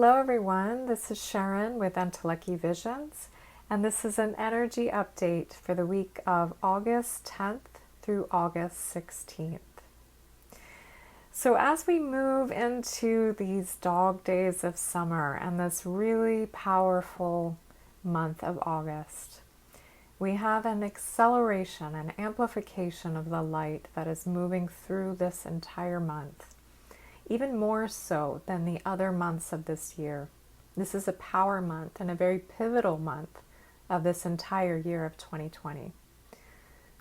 Hello everyone, this is Sharon with Entelechy Visions, and this is an energy update for the week of August 10th through August 16th. So as we move into these dog days of summer and this really powerful month of August, we have an acceleration, an amplification of the light that is moving through this entire month. Even more so than the other months of this year. This is a power month and a very pivotal month of this entire year of 2020.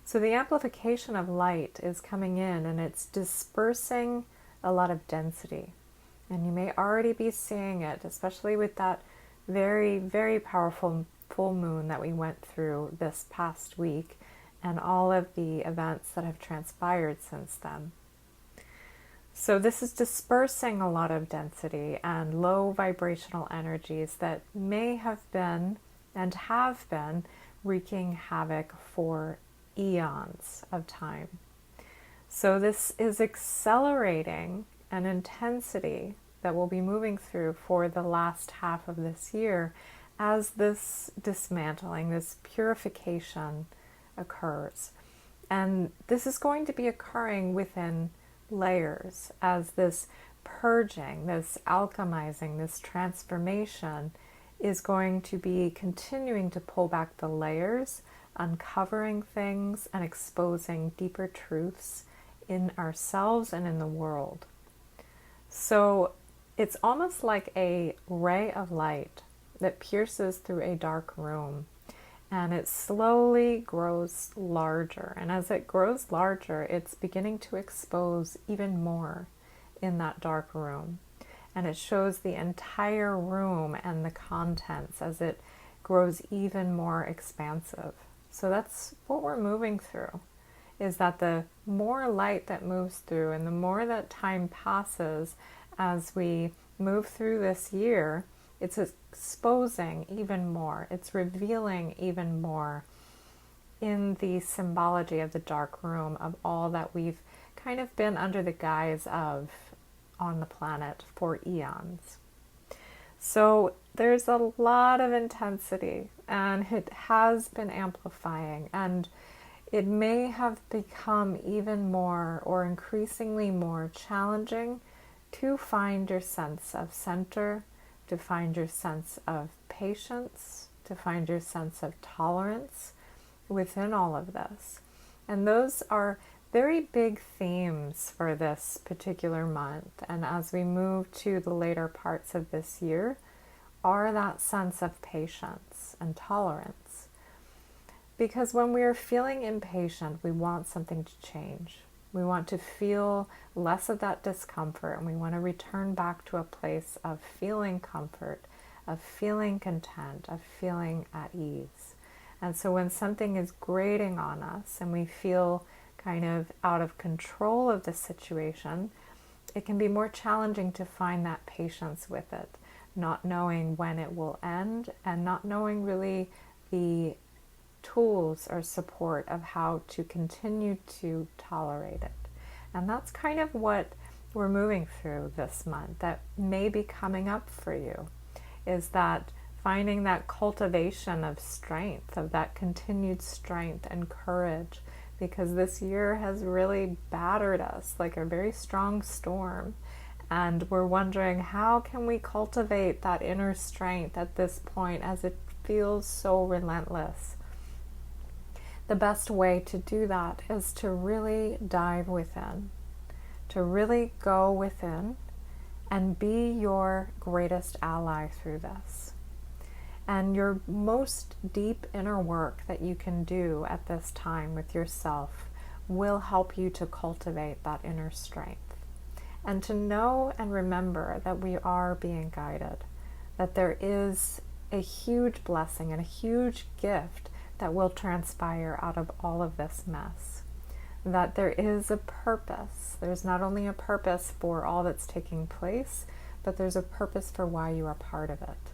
So the amplification of light is coming in and it's dispersing a lot of density. And you may already be seeing it, especially with that very, very powerful full moon that we went through this past week and all of the events that have transpired since then. So this is dispersing a lot of density and low vibrational energies that may have been and have been wreaking havoc for eons of time. So this is accelerating an intensity that we'll be moving through for the last half of this year as this dismantling, this purification occurs. And this is going to be occurring within layers as this purging, this alchemizing, this transformation is going to be continuing to pull back the layers, uncovering things and exposing deeper truths in ourselves and in the world. So it's almost like a ray of light that pierces through a dark room. And it slowly grows larger. And as it grows larger, it's beginning to expose even more in that dark room. And it shows the entire room and the contents as it grows even more expansive. So that's what we're moving through, is that the more light that moves through and the more that time passes as we move through this year, it's exposing even more. It's revealing even more in the symbology of the dark room of all that we've kind of been under the guise of on the planet for eons. So there's a lot of intensity and it has been amplifying, and it may have become even more or increasingly more challenging to find your sense of center, to find your sense of patience, to find your sense of tolerance within all of this. And those are very big themes for this particular month. And as we move to the later parts of this year, are that sense of patience and tolerance. Because when we are feeling impatient, we want something to change. We want to feel less of that discomfort, and we want to return back to a place of feeling comfort, of feeling content, of feeling at ease. And so when something is grating on us and we feel kind of out of control of the situation, it can be more challenging to find that patience with it, not knowing when it will end and not knowing really the tools or support of how to continue to tolerate it. And that's kind of what we're moving through this month that may be coming up for you, is that finding that cultivation of strength, of that continued strength and courage, because this year has really battered us like a very strong storm. And we're wondering, how can we cultivate that inner strength at this point as it feels so relentless? The best way to do that is to really dive within, to really go within and be your greatest ally through this. And your most deep inner work that you can do at this time with yourself will help you to cultivate that inner strength. And to know and remember that we are being guided, that there is a huge blessing and a huge gift that will transpire out of all of this mess. That there is a purpose. There's not only a purpose for all that's taking place, but there's a purpose for why you are part of it.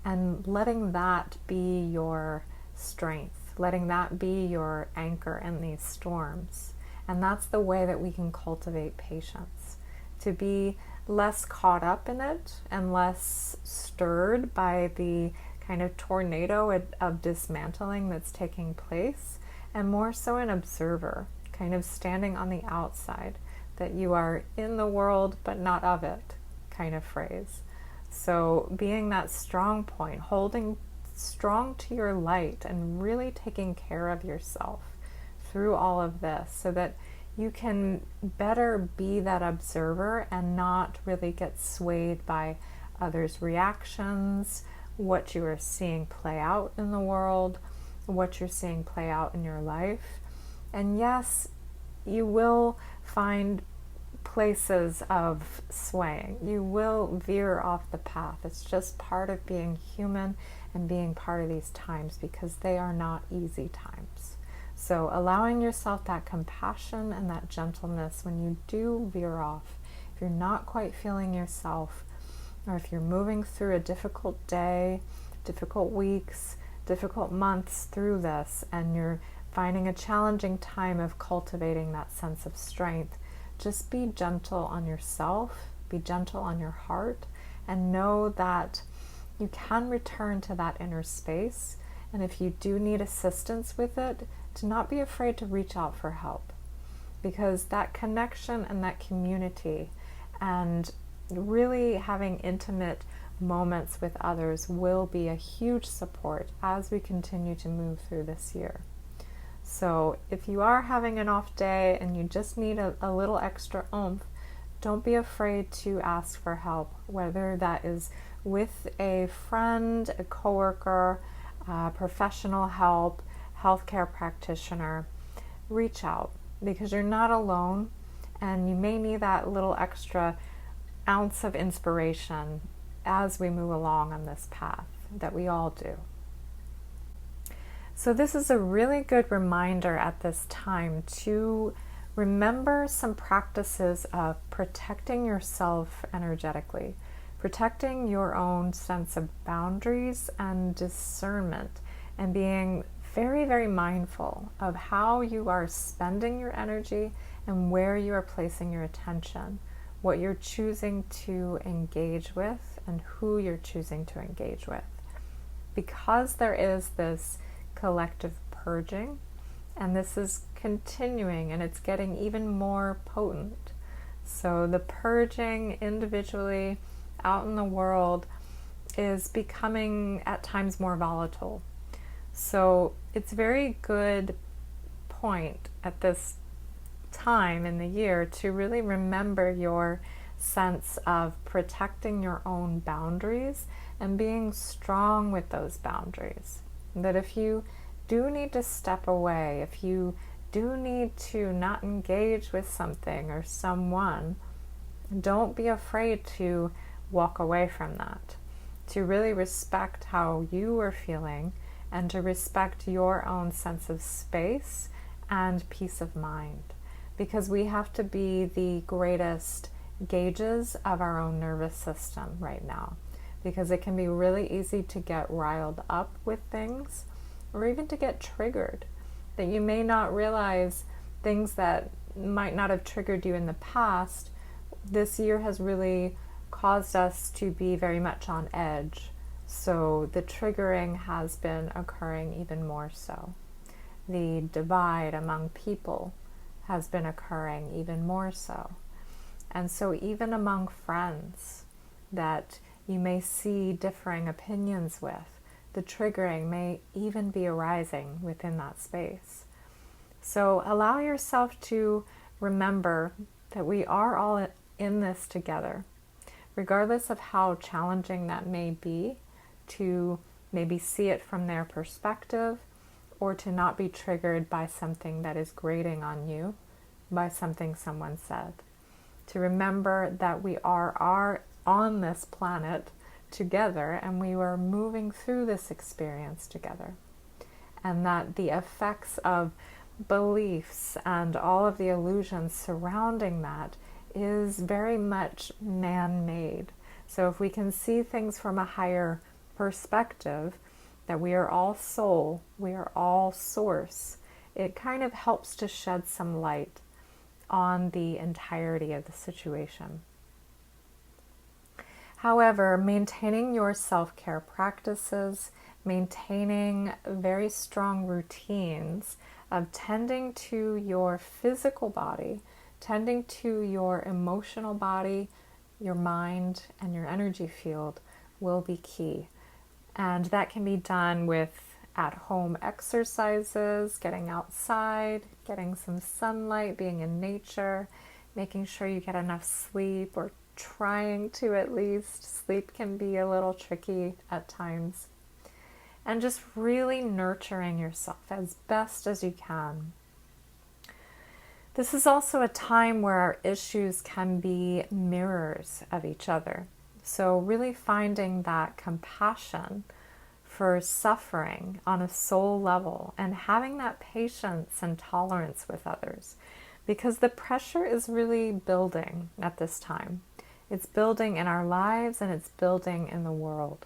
And letting that be your strength, letting that be your anchor in these storms. And that's the way that we can cultivate patience, to be less caught up in it and less stirred by the kind of tornado of dismantling that's taking place, and more so an observer, kind of standing on the outside, that you are in the world but not of it kind of phrase. So being that strong point, holding strong to your light and really taking care of yourself through all of this so that you can better be that observer and not really get swayed by others' reactions, what you are seeing play out in the world, what you're seeing play out in your life. And yes, you will find places of swaying. You will veer off the path. It's just part of being human and being part of these times, because they are not easy times. So allowing yourself that compassion and that gentleness when you do veer off, if you're not quite feeling yourself, or if you're moving through a difficult day, difficult weeks, difficult months through this, and you're finding a challenging time of cultivating that sense of strength, just be gentle on yourself, be gentle on your heart, and know that you can return to that inner space. And if you do need assistance with it, to not be afraid to reach out for help, because that connection and that community and really having intimate moments with others will be a huge support as we continue to move through this year. So if you are having an off day and you just need a little extra oomph, don't be afraid to ask for help, whether that is with a friend, a coworker, professional help, healthcare practitioner. Reach out, because you're not alone, and you may need that little extra ounce of inspiration as we move along on this path that we all do. So this is a really good reminder at this time to remember some practices of protecting yourself energetically, protecting your own sense of boundaries and discernment, and being very, very mindful of how you are spending your energy and where you are placing your attention, what you're choosing to engage with, and who you're choosing to engage with. Because there is this collective purging, and this is continuing, and it's getting even more potent. So the purging individually out in the world is becoming at times more volatile. So it's a very good point at this time in the year to really remember your sense of protecting your own boundaries and being strong with those boundaries. That if you do need to step away, if you do need to not engage with something or someone, don't be afraid to walk away from that, to really respect how you are feeling and to respect your own sense of space and peace of mind, because we have to be the greatest gauges of our own nervous system right now, because it can be really easy to get riled up with things, or even to get triggered, that you may not realize things that might not have triggered you in the past. This year has really caused us to be very much on edge, so the triggering has been occurring even more so. The divide among people has been occurring even more so. And so even among friends that you may see differing opinions with, the triggering may even be arising within that space. So allow yourself to remember that we are all in this together, regardless of how challenging that may be, to maybe see it from their perspective, or to not be triggered by something that is grating on you, by something someone said. To remember that we are on this planet together, and we are moving through this experience together, and that the effects of beliefs and all of the illusions surrounding that is very much man-made. So if we can see things from a higher perspective, that we are all soul, we are all source, it kind of helps to shed some light on the entirety of the situation. However, maintaining your self-care practices, maintaining very strong routines of tending to your physical body, tending to your emotional body, your mind, and your energy field will be key. And that can be done with at-home exercises, getting outside, getting some sunlight, being in nature, making sure you get enough sleep, or trying to at least. Sleep can be a little tricky at times. And just really nurturing yourself as best as you can. This is also a time where our issues can be mirrors of each other. So really finding that compassion for suffering on a soul level and having that patience and tolerance with others, because the pressure is really building at this time. It's building in our lives and it's building in the world.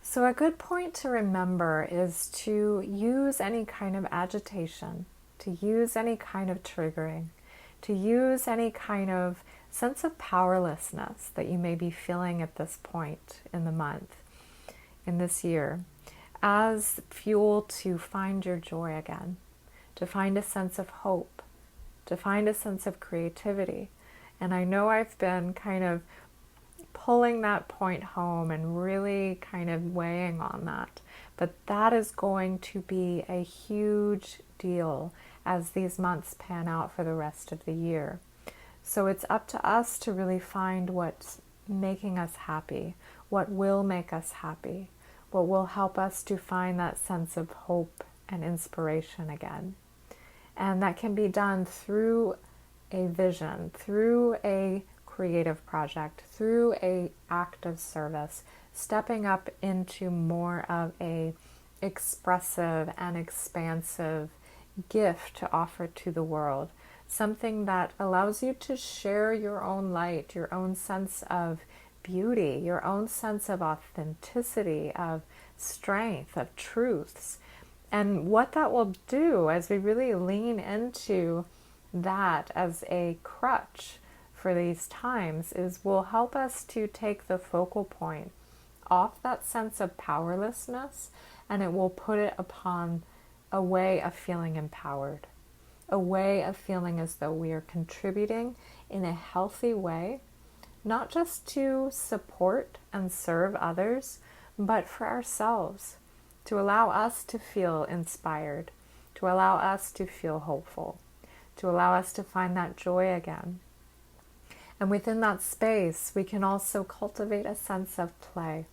So a good point to remember is to use any kind of agitation, to use any kind of triggering, to use any kind of sense of powerlessness that you may be feeling at this point in the month, in this year, as fuel to find your joy again, to find a sense of hope, to find a sense of creativity. And I know I've been kind of pulling that point home and really kind of weighing on that, but that is going to be a huge deal as these months pan out for the rest of the year. So it's up to us to really find what's making us happy, what will make us happy, what will help us to find that sense of hope and inspiration again. And that can be done through a vision, through a creative project, through an act of service, stepping up into more of a expressive and expansive gift to offer to the world. Something that allows you to share your own light, your own sense of beauty, your own sense of authenticity, of strength, of truths. And what that will do as we really lean into that as a crutch for these times is will help us to take the focal point off that sense of powerlessness, and it will put it upon a way of feeling empowered, a way of feeling as though we are contributing in a healthy way, not just to support and serve others, but for ourselves, to allow us to feel inspired, to allow us to feel hopeful, to allow us to find that joy again. And within that space, we can also cultivate a sense of play,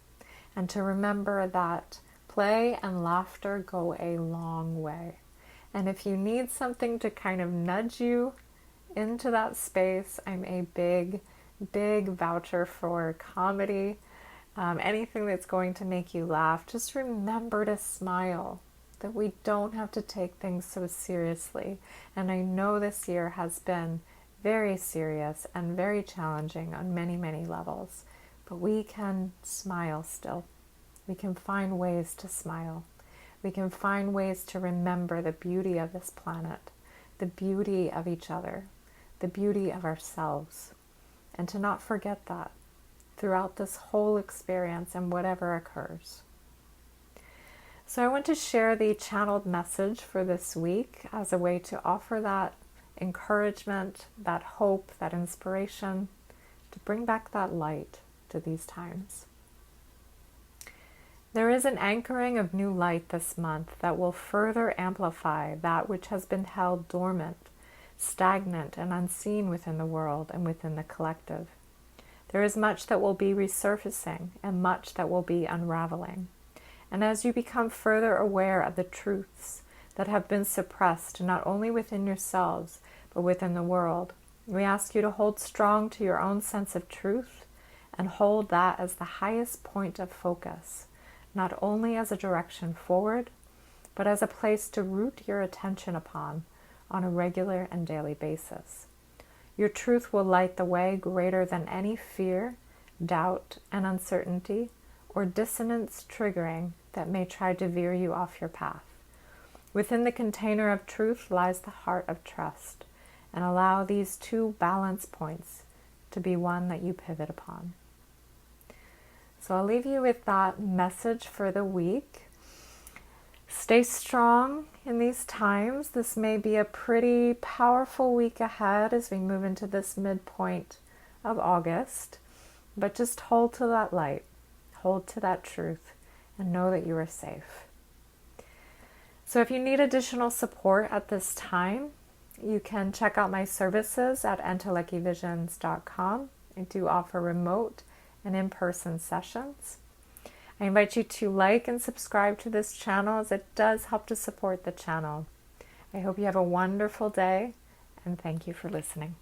and to remember that play and laughter go a long way. And if you need something to kind of nudge you into that space, I'm a big voucher for comedy. Anything that's going to make you laugh, just remember to smile, that we don't have to take things so seriously. And I know this year has been very serious and very challenging on many levels, but we can smile still. We can find ways to smile. We can find ways to remember the beauty of this planet, the beauty of each other, the beauty of ourselves, and to not forget that throughout this whole experience and whatever occurs. So I want to share the channeled message for this week as a way to offer that encouragement, that hope, that inspiration, to bring back that light to these times. There is an anchoring of new light this month that will further amplify that which has been held dormant, stagnant, and unseen within the world and within the collective. There is much that will be resurfacing and much that will be unraveling. And as you become further aware of the truths that have been suppressed not only within yourselves, but within the world, we ask you to hold strong to your own sense of truth and hold that as the highest point of focus, not only as a direction forward, but as a place to root your attention upon on a regular and daily basis. Your truth will light the way greater than any fear, doubt, and uncertainty, or dissonance triggering that may try to veer you off your path. Within the container of truth lies the heart of trust, and allow these two balance points to be one that you pivot upon. So I'll leave you with that message for the week. Stay strong in these times. This may be a pretty powerful week ahead as we move into this midpoint of August, but just hold to that light, hold to that truth, and know that you are safe. So if you need additional support at this time, you can check out my services at entelechivisions.com. I do offer remote and in-person sessions. I invite you to like and subscribe to this channel as it does help to support the channel. I hope you have a wonderful day, and thank you for listening.